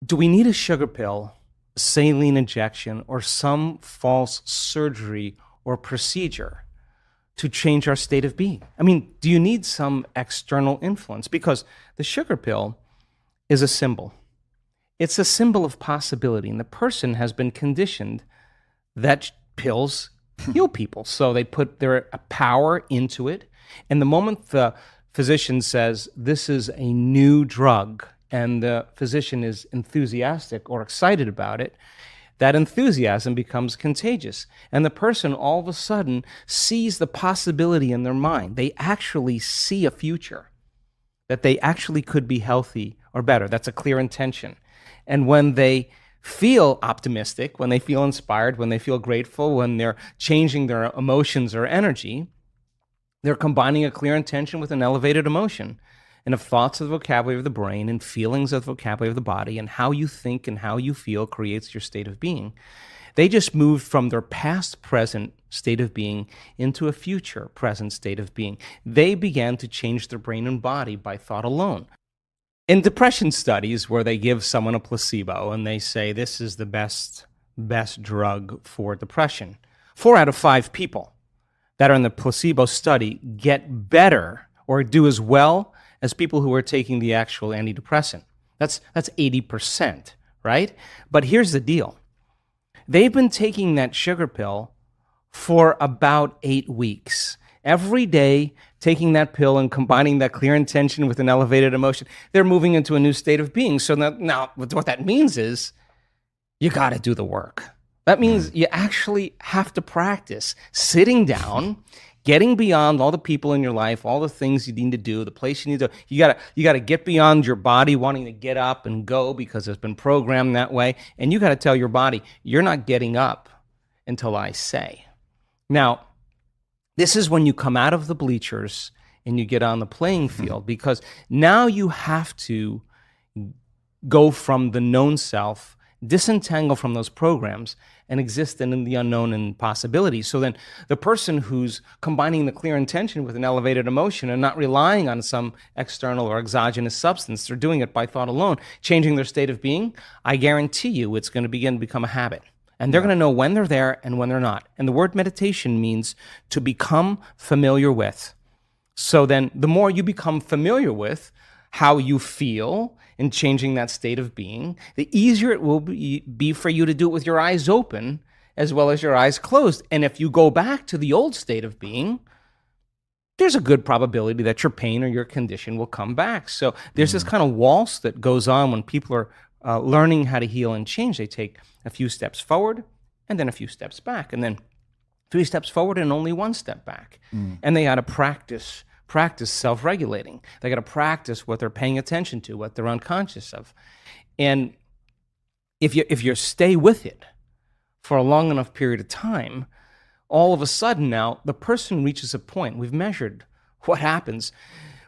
Do we need a sugar pill, saline injection, or some false surgery or procedure to change our state of being? I mean, do you need some external influence? Because the sugar pill is a symbol. It's a symbol of possibility, and the person has been conditioned that pills heal people. So they put their power into it. And the moment the physician says, this is a new drug, and the physician is enthusiastic or excited about it, that enthusiasm becomes contagious. And the person all of a sudden sees the possibility in their mind. They actually see a future, that they actually could be healthy or better. That's a clear intention. And when they feel optimistic, when they feel inspired, when they feel grateful, when they're changing their emotions or energy, they're combining a clear intention with an elevated emotion. And if thoughts are the vocabulary of the brain and feelings are the vocabulary of the body, and how you think and how you feel creates your state of being, they just moved from their past present state of being into a future present state of being. They began to change their brain and body by thought alone. In depression studies where they give someone a placebo and they say this is the best drug for depression, 4 out of 5 people that are in the placebo study get better or do as well as people who are taking the actual antidepressant. That's 80%, right? But here's the deal. They've been taking that sugar pill for about 8 weeks. Every day, taking that pill and combining that clear intention with an elevated emotion, they're moving into a new state of being. So now what that means is you got to do the work. That means you actually have to practice sitting down, getting beyond all the people in your life, all the things you need to do, the place you need to. You got to get beyond your body wanting to get up and go because it's been programmed that way, and you got to tell your body you're not getting up until I say. Now, this is when you come out of the bleachers and you get on the playing field, because now you have to go from the known self, disentangle from those programs, and exist in the unknown and possibilities. So then the person who's combining the clear intention with an elevated emotion and not relying on some external or exogenous substance, they're doing it by thought alone, changing their state of being, I guarantee you it's going to begin to become a habit. And they're going to know when they're there and when they're not. And the word meditation means to become familiar with. So then the more you become familiar with how you feel in changing that state of being, the easier it will be for you to do it with your eyes open as well as your eyes closed. And if you go back to the old state of being, there's a good probability that your pain or your condition will come back. So there's this kind of waltz that goes on when people are learning how to heal and change. They take a few steps forward and then a few steps back, and then 3 steps forward and only 1 step back. And they got to practice self-regulating. They got to practice what they're paying attention to, what they're unconscious of. And if you stay with it for a long enough period of time, all of a sudden now the person reaches a point, we've measured what happens,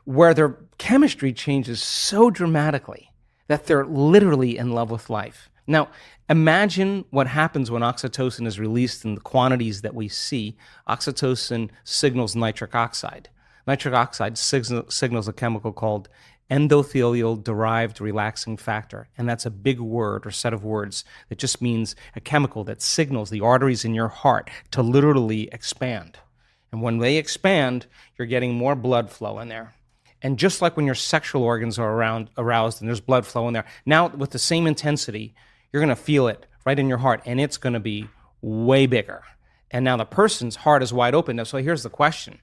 where their chemistry changes so dramatically that they're literally in love with life. Now, imagine what happens when oxytocin is released in the quantities that we see. Oxytocin signals nitric oxide. Nitric oxide signals a chemical called endothelial-derived relaxing factor, and that's a big word or set of words that just means a chemical that signals the arteries in your heart to literally expand. And when they expand, you're getting more blood flow in there. And just like when your sexual organs are aroused and there's blood flow in there, now with the same intensity, you're going to feel it right in your heart, and it's going to be way bigger. And now the person's heart is wide open. So here's the question.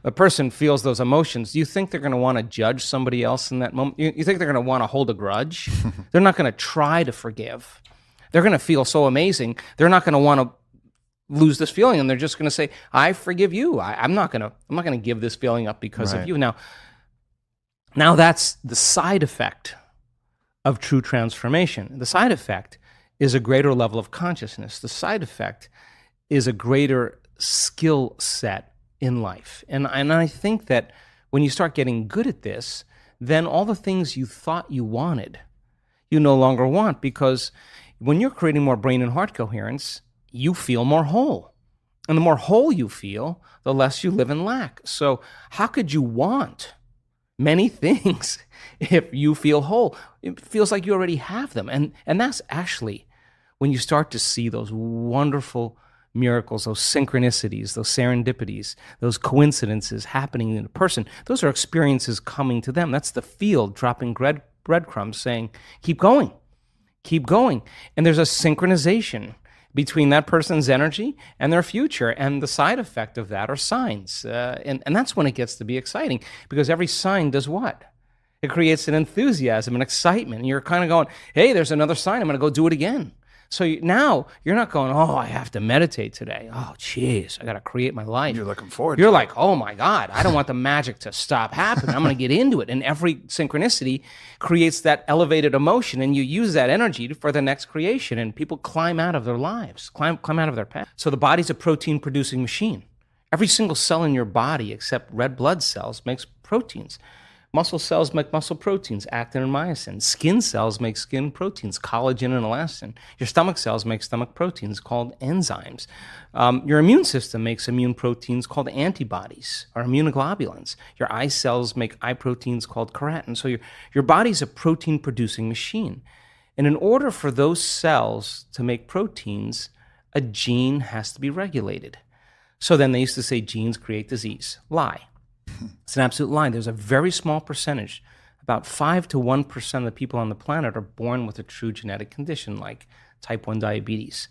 The person feels those emotions. Do you think they're going to want to judge somebody else in that moment? You think they're going to want to hold a grudge? They're not going to try to forgive. They're going to feel so amazing. They're not going to want to lose this feeling, and they're just going to say, I forgive you. I'm not going to give this feeling up because of you. Now that's the side effect of true transformation. The side effect is a greater level of consciousness. The side effect is a greater skill set in life. And I think that when you start getting good at this, then all the things you thought you wanted, you no longer want, because when you're creating more brain and heart coherence, you feel more whole. And the more whole you feel, the less you live in lack. So how could you want many things if you feel whole. It feels like you already have them. And that's actually when you start to see those wonderful miracles, those synchronicities, those serendipities, those coincidences happening in a person. Those are experiences coming to them. That's the field dropping breadcrumbs saying, keep going, keep going. And there's a synchronization between that person's energy and their future. And the side effect of that are signs. And that's when it gets to be exciting, because every sign does what? It creates an enthusiasm, an excitement. And you're kind of going, hey, there's another sign. I'm going to go do it again. So now you're not going, oh, I have to meditate today. Oh, geez, I got to create my life. You're looking forward You're to like, oh my God, I don't want the magic to stop happening. I'm going to get into it. And every synchronicity creates that elevated emotion, and you use that energy for the next creation. And people climb out of their lives, climb out of their path. So the body's a protein-producing machine. Every single cell in your body, except red blood cells, makes proteins. Muscle cells make muscle proteins, actin and myosin. Skin cells make skin proteins, collagen and elastin. Your stomach cells make stomach proteins called enzymes. Your immune system makes immune proteins called antibodies or immunoglobulins. Your eye cells make eye proteins called keratin. So your body's a protein-producing machine. And in order for those cells to make proteins, a gene has to be regulated. So then they used to say genes create disease. Lie. It's an absolute lie. There's a very small percentage, about 5 to 1% of the people on the planet are born with a true genetic condition like type 1 diabetes.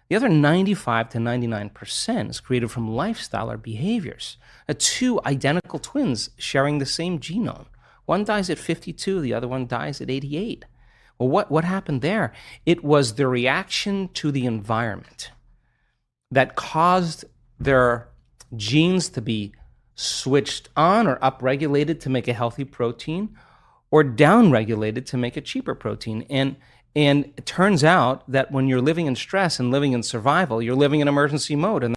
The other 95 to 99% is created from lifestyle or behaviors. Two identical twins sharing the same genome. One dies at 52, the other one dies at 88. Well, what happened there? It was the reaction to the environment that caused their genes to be switched on or upregulated to make a healthy protein, or downregulated to make a cheaper protein. And it turns out that when you're living in stress and living in survival, you're living in emergency mode. And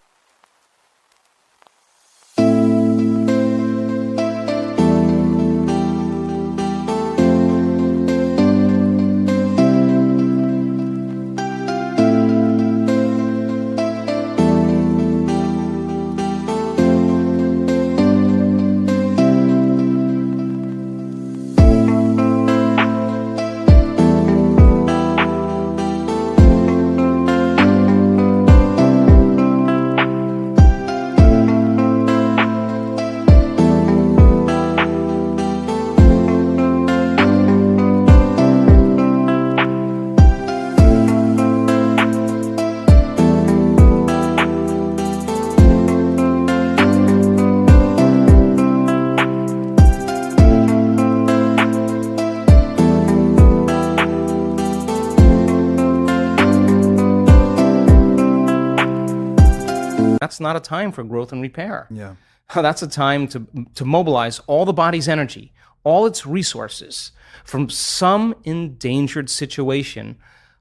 that's not a time for growth and repair. Yeah. That's a time to mobilize all the body's energy, all its resources from some endangered situation,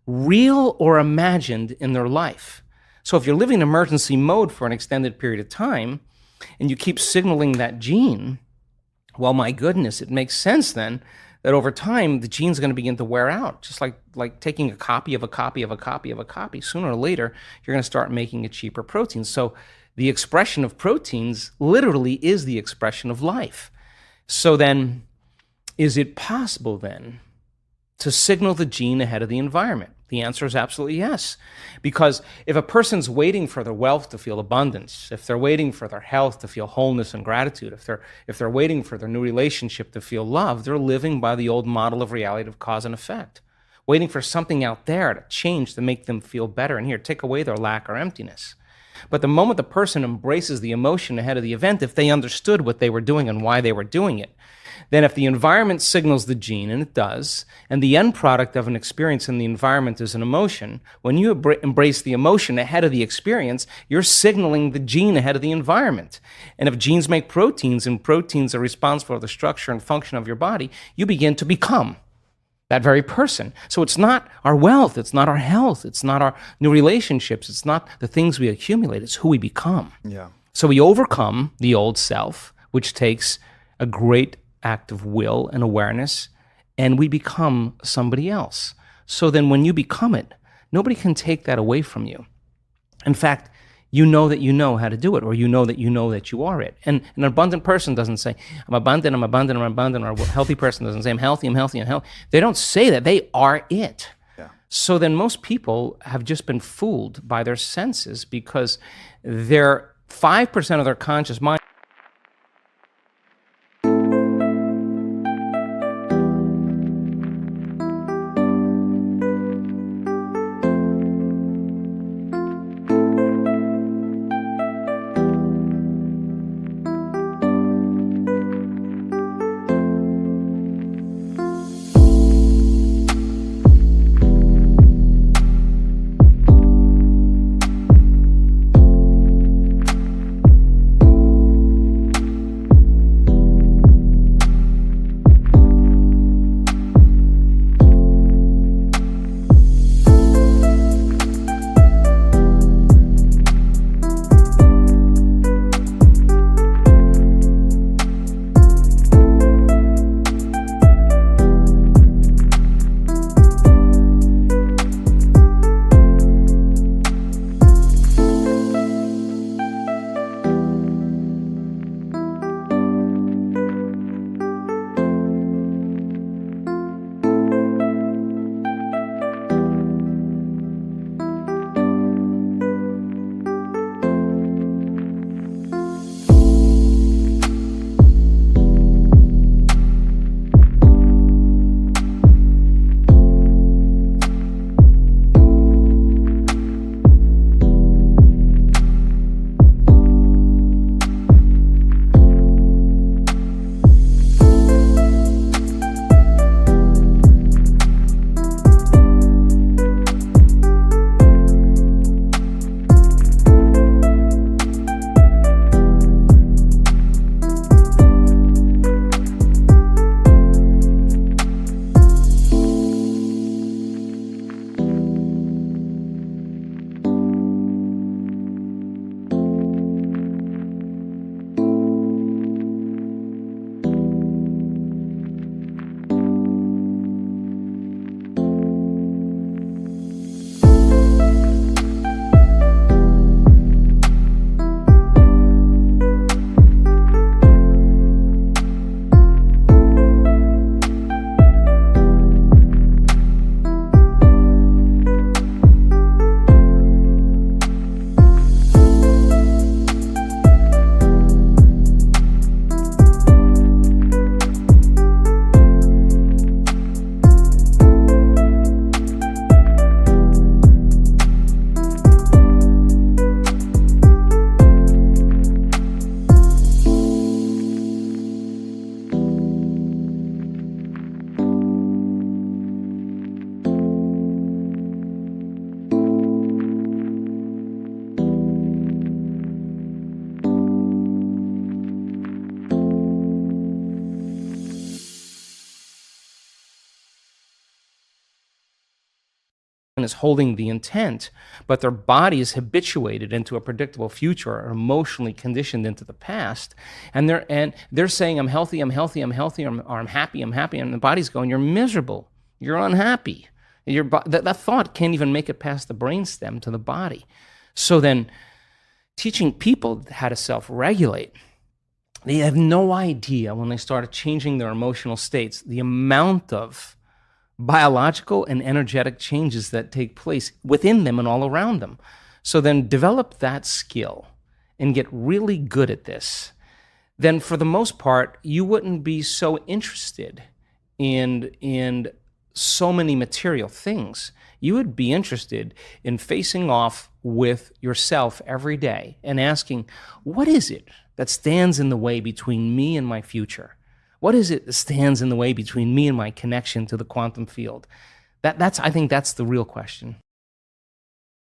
real or imagined, in their life. So if you're living in emergency mode for an extended period of time and you keep signaling that gene, well, my goodness, it makes sense then that over time the gene's going to begin to wear out, just like taking a copy of a copy of a copy of a copy. Sooner or later, you're going to start making a cheaper protein. So the expression of proteins literally is the expression of life. So then, is it possible then to signal the gene ahead of the environment? The answer is absolutely yes. Because if a person's waiting for their wealth to feel abundance, if they're waiting for their health to feel wholeness and gratitude, if they're waiting for their new relationship to feel love, they're living by the old model of reality of cause and effect, waiting for something out there to change to make them feel better. And here, take away their lack or emptiness. But the moment the person embraces the emotion ahead of the event, if they understood what they were doing and why they were doing it, then if the environment signals the gene, and it does, and the end product of an experience in the environment is an emotion, when you embrace the emotion ahead of the experience, you're signaling the gene ahead of the environment. And if genes make proteins, and proteins are responsible for the structure and function of your body, you begin to become that very person. So it's not our wealth, it's not our health, it's not our new relationships, it's not the things we accumulate, it's who we become. Yeah. So we overcome the old self, which takes a great act of will and awareness, and we become somebody else. So then when you become it, nobody can take that away from you. In fact, you know that you know how to do it, or you know that you are it. And an abundant person doesn't say, I'm abundant, I'm abundant, I'm abundant, or a healthy person doesn't say, I'm healthy, I'm healthy, I'm healthy. They don't say that. They are it. Yeah. So then most people have just been fooled by their senses because they're 5% of their conscious mind. Is holding the intent, but their body is habituated into a predictable future or emotionally conditioned into the past. And they're saying, I'm healthy, I'm healthy, I'm healthy, or I'm happy, I'm happy. And the body's going, you're miserable, you're unhappy. That thought can't even make it past the brainstem to the body. So then teaching people how to self-regulate, they have no idea when they started changing their emotional states, the amount of biological and energetic changes that take place within them and all around them. So then develop that skill and get really good at this. Then for the most part, you wouldn't be so interested in so many material things. You would be interested in facing off with yourself every day and asking, what is it that stands in the way between me and my future? What is it that stands in the way between me and my connection to the quantum field? I think that's the real question.